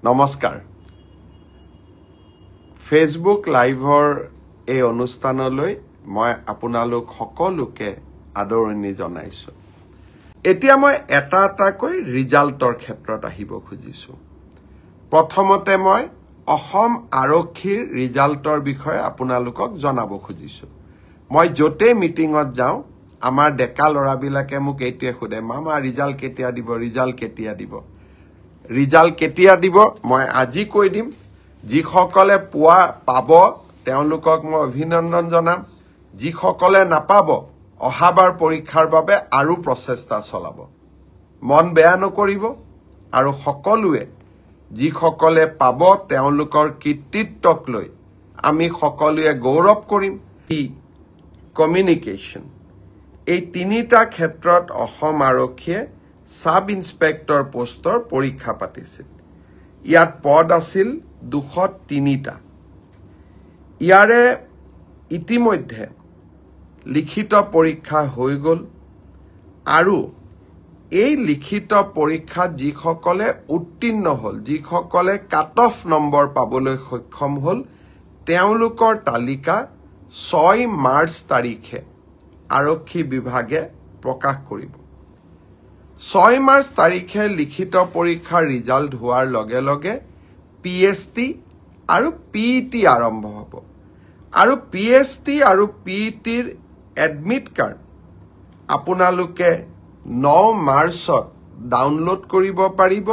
নমস্কাৰ ফেসবুক লাইভৰ এই অনুষ্ঠানলৈ মই আপোনালোক সকলোকে আদৰণি জনাইছো এতিয়া মই এটাকৈ ৰিজাল্টৰ ক্ষেত্ৰত আহিব খুজিছো প্ৰথমতে মই অসম আৰক্ষীৰ ৰিজাল্টৰ বিষয়ে আপোনালোকক জনাব খুজিছো মই জতে মিটিংত যাও আমাৰ ডেকা লৰাবিলাকে মোক এইটোৱে খুদে মামা ৰিজাল্ট কেতিয়া দিব ৰিজাল্ট কেতিয়া দিব মই আজি কৈ দিম যিসকলে পোৱা পাব তেওঁলোকক মই অভিনন্দন জনাম যিসকলে নাপাব অহাবাৰ পৰীক্ষাৰ বাবে আৰু প্ৰচেষ্টা চলাব মন বেয়া নকৰিব আৰু সকলোৱে যিসকলে পাব তেওঁলোকৰ কৃতিত্বক লৈ আমি সকলোৱে গৌৰৱ কৰিম কমিউনিকেশ্যন এই তিনিটা ক্ষেত্ৰত অসম আৰক্ষীয়ে সাব ইন্সপেক্টৰ পোষ্টৰ পৰীক্ষা পাতিছিল ইয়াত পদ আছিল 203টা ইয়াৰে ইতিমধ্যে লিখিত পৰীক্ষা হৈ গল আৰু এই লিখিত পৰীক্ষাত যিসকলে উত্তীৰ্ণ হল যিসকলে কাট অফ নম্বৰ পাবলৈ সক্ষম হল তেওঁলোকৰ তালিকা 6 মাৰ্চ তাৰিখে আৰক্ষী বিভাগে প্ৰকাশ কৰিব 6 মাৰ্চ তাৰিখে লিখিত পৰীক্ষাৰ ৰিজাল্ট হোৱাৰ লগে লগে পিএছটি আৰু পিইটি আৰম্ভ হ'ব আৰু পিএছটি আৰু পিইটিৰ এডমিট কাৰ্ড আপোনালোকে 9 মাৰ্চত ডাউনলোড কৰিব পাৰিব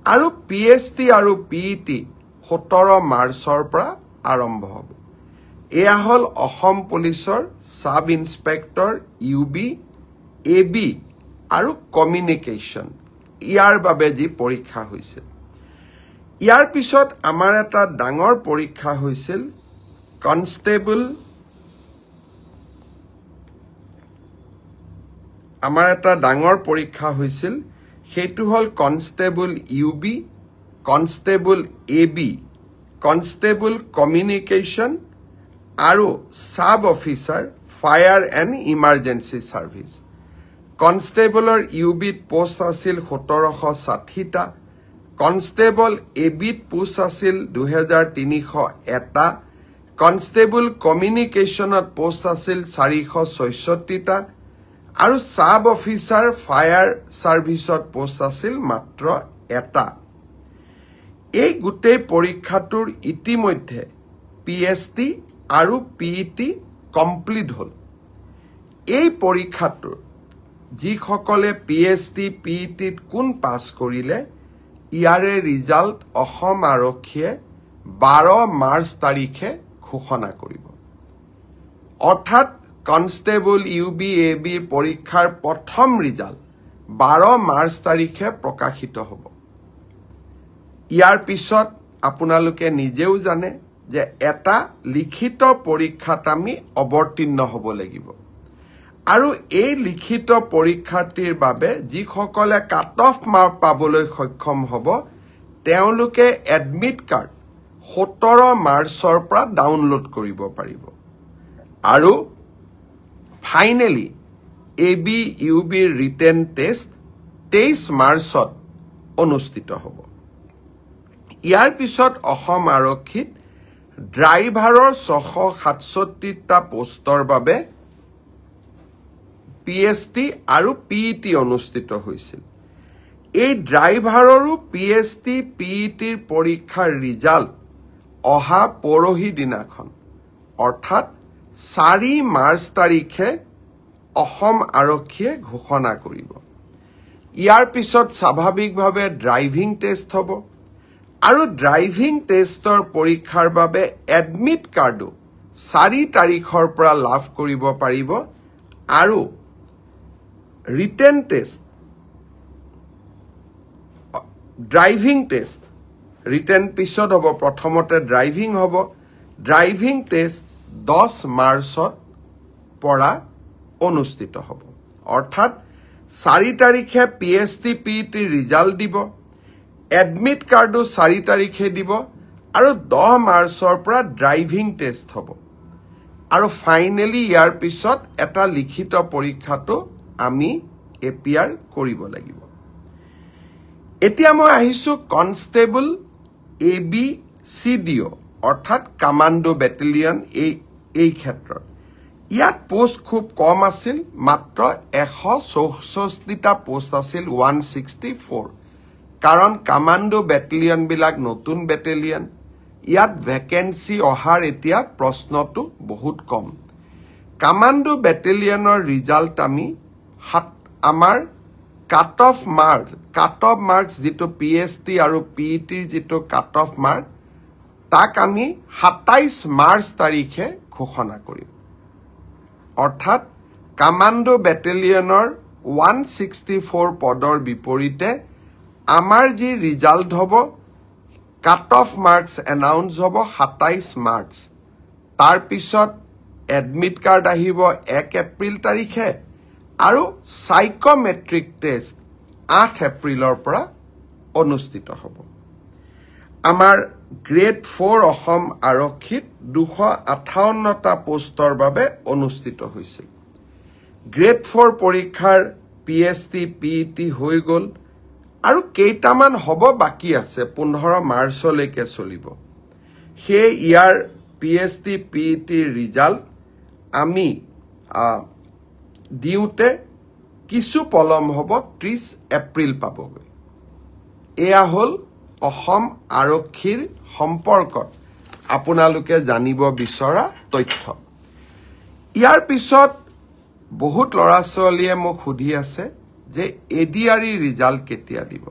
আৰু পিএছটি আৰু পিইটি 17 মাৰ্চৰ পৰা আৰম্ভ হ'ব এয়া হল অসম পুলিচৰ সাব ইন্সপেক্টৰ ইউবি এবি আৰু কমিউনিকেশ্যন ইয়াৰ বাবে যি পৰীক্ষা হৈছিল ইয়াৰ পিছত আমাৰ এটা ডাঙৰ পৰীক্ষা হৈছিল কনষ্টেবল সেইটো হল constable UB constable AB constable communication আৰু sub officer fire and emergency service কনষ্টেবলৰ ইউবিত পোষ্ট আছিল 1760টা কনষ্টেবল এবিত পোষ্ট আছিল 2301টা কনষ্টেবল কমিউনিকেশ্যনত পোষ্ট আছিল 466টা আৰু সাব অফিচাৰ ফায়াৰ সাৰ্ভিসত পোষ্ট আছিল মাত্ৰ এটা এই গোটেই পৰীক্ষাটোৰ ইতিমধ্যে পিএছটি আৰু পিইটি কমপ্লিট হল এই পৰীক্ষাটোৰ যিসকলে পিএছটি পিইটিত কোন পাছ কৰিলে ইয়াৰে ৰিজাল্ট অসম আৰক্ষীয়ে 12 মাৰ্চ তাৰিখে ঘোষণা কৰিব অৰ্থাৎ কনষ্টেবল ইউবি এবিৰ পৰীক্ষাৰ প্ৰথম ৰিজাল্ট 12 মাৰ্চ তাৰিখে প্ৰকাশিত হ'ব ইয়াৰ পিছত আপোনালোকে নিজেও জানে যে এটা লিখিত পৰীক্ষাত আমি অৱতীৰ্ণ হ'ব লাগিব আৰু এই লিখিত পৰীক্ষাটিৰ বাবে যিসকলে কাট অফ মাৰ্ক পাবলৈ সক্ষম হ'ব তেওঁলোকে এডমিট কাৰ্ড 17 মাৰ্চৰ পৰা ডাউনলোড কৰিব পাৰিব আৰু ফাইনেলি এবি ইউবিৰ ৰিটেন টেষ্ট 23 মাৰ্চত অনুষ্ঠিত হ'ব ইয়াৰ পিছত অসম আৰক্ষীত ড্ৰাইভাৰৰ 667টা পোষ্টৰ বাবে পিএছটি আৰু পিইটি অনুষ্ঠিত হৈছিল এই ড্ৰাইভাৰৰো পিএছটি পিইটিৰ পৰীক্ষাৰ ৰিজাল্ট অহা পৰহি দিনাখন অৰ্থাৎ 4 মাৰ্চ তাৰিখে অসম আৰক্ষীয়ে ঘোষণা কৰিব ইয়াৰ পিছত স্বাভাৱিকভাৱে ড্ৰাইভিং টেষ্ট হ'ব আৰু ড্ৰাইভিং টেষ্টৰ পৰীক্ষাৰ বাবে এডমিট কাৰ্ডো 4 তাৰিখৰ পৰা লাভ কৰিব পাৰিব আৰু written test driving test written পিছত হ'ব প্ৰথমতে ড্ৰাইভিং হ'ব ড্ৰাইভিং টেষ্ট 10 মাৰ্চত পৰা অনুষ্ঠিত হ'ব অৰ্থাৎ 4 তাৰিখে পিএছটি পিইটি ৰিজাল্ট দিব এডমিট কাৰ্ডো 4 তাৰিখে দিব আৰু 10 মাৰ্চৰ পৰা ড্ৰাইভিং টেষ্ট হ'ব আৰু ফাইনেলি ইয়াৰ পিছত এটা লিখিত পৰীক্ষাটো আমি এপিয়াৰ কৰিব লাগিব এতিয়া মই আহিছো কনষ্টেবল ABCDO অৰ্থাৎ কমান্ডো বেটেলিয়ন এই ক্ষেত্ৰত ইয়াত পোষ্ট খুব কম আছিল মাত্ৰ 164টা পোষ্ট আছিল 164 কাৰণ কমান্ডো বেটেলিয়ন বিলাক নতুন বেটেলিয়ন ইয়াত ভ্যাকেন্সি অহাৰ এতিয়া প্ৰশ্নটো বহুত কম কমান্ডো বেটেলিয়নৰ ৰিজাল্ট আমি আমাৰ কাট অফ মাৰ্কস যেটো PST আৰু PET যেটো কাট অফ মাৰ্ক তাক আমি 27 মাৰ্চ তাৰিখে ঘোষণা কৰিম অৰ্থাৎ কমান্ডো বেটেলিয়নৰ 164 পদৰ বিপৰীতে আমাৰ যি ৰিজাল্ট হ'ব কাট অফ মাৰ্কস এনাউন্স হ'ব 27 মাৰ্চ তাৰ পিছত এডমিট কাৰ্ড আহিব 1 এপ্ৰিল তাৰিখে আৰু সাইকোমেট্ৰিক টেষ্ট 8 এপ্ৰিলৰ পৰা অনুষ্ঠিত হ'ব আমাৰ গ্ৰেড 4 অসম আৰক্ষীত 258টা পোষ্টৰ বাবে অনুষ্ঠিত হৈছিল গ্ৰেড 4 পৰীক্ষাৰ PST PET হৈ গল আৰু কেইটামান হ'ব বাকি আছে 15 মাৰ্চলৈকে চলিব হে ইয়াৰ PST PET ৰিজাল্ট আমি দিউতে কিছু পলম হ'ব 30 এপ্ৰিল পাবগৈ এয়া হল অসম আৰক্ষীৰ সম্পৰ্কত আপোনালোকে জানিব বিচৰা তথ্য ইয়াৰ পিছত বহুত লৰা ছোৱালীয়ে মোক সুধি আছে যে ADRE ৰিজাল্ট কেতিয়া দিব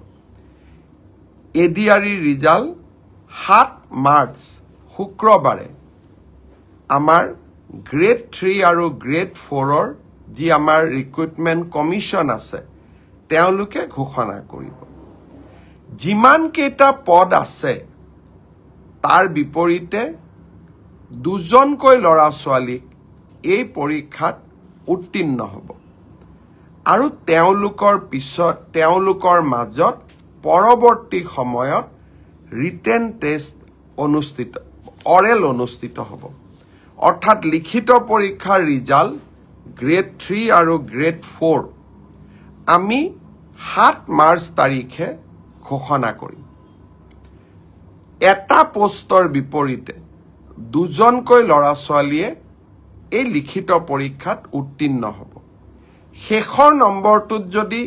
ADRE ৰিজাল্ট 7 মাৰ্চ শুক্ৰবাৰে আমাৰ গ্ৰেড 3 আৰু গ্ৰেড 4ৰ যি আমাৰ ৰিক্ৰুটমেন্ট কমিশন আছে তেওঁলোকে ঘোষণা কৰিব যিমান কেইটা পদ আছে তাৰ বিপৰীতে দুজনকৈ লৰা ছোৱালীক এই পৰীক্ষাত উত্তীৰ্ণ হ'ব আৰু তেওঁলোকৰ মাজত পৰৱৰ্তী সময়ত ৰিটেন টেষ্ট অৰেল অনুষ্ঠিত হ'ব অৰ্থাৎ লিখিত পৰীক্ষাৰ ৰিজাল্ট গ্ৰেড 3 আৰু গ্ৰেড 4 আমি 7 মাৰ্চ তাৰিখে ঘোষণা কৰিম এটা পোষ্টৰ বিপৰীতে দুজনকৈ লৰা ছোৱালীয়ে এই লিখিত পৰীক্ষাত উত্তীৰ্ণ হ'ব শেষৰ নম্বৰটোত যদি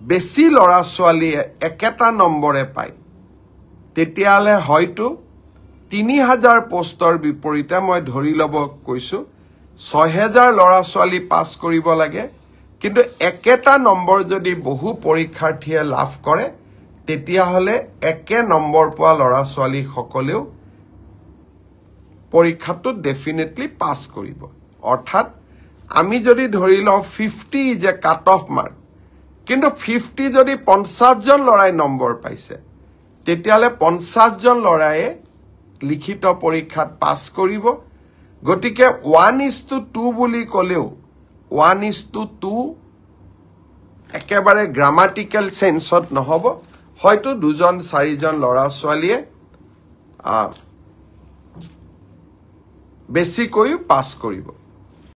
বেছি লৰা ছোৱালীয়ে একেটা নম্বৰে পায় তেতিয়ালে হয়তো 3000 পোষ্টৰ বিপৰীতে মই ধৰি লব কৈছো 6000 লৰা ছোৱালী পাস কৰিব লাগে কিন্তু একেটা নম্বৰ যদি বহু পৰীক্ষাৰ্থীয়ে লাভ কৰে তেতিয়া হলে একে নম্বৰ পোৱা লৰা ছোৱালী সকলেও পৰীক্ষাটো ডেফিনেটলি পাস কৰিব অৰ্থাৎ আমি যদি ধৰি লও 50 যে কাট অফ মাৰ্ক কিন্তু 50 যদি 50 জন লৰাই নম্বৰ পাইছে তেতিয়ালে 50 জন লৰায়ে লিখিত পৰীক্ষাত পাস কৰিব গতিকে 1:2 বুলি কলেও 1:2 একেবাৰে গ্ৰামাটিক্যাল সেন্সত নহব হয়তো দুজন চাৰিজন লৰা ছোৱালীয়ে বেছিকৈ পাস কৰিব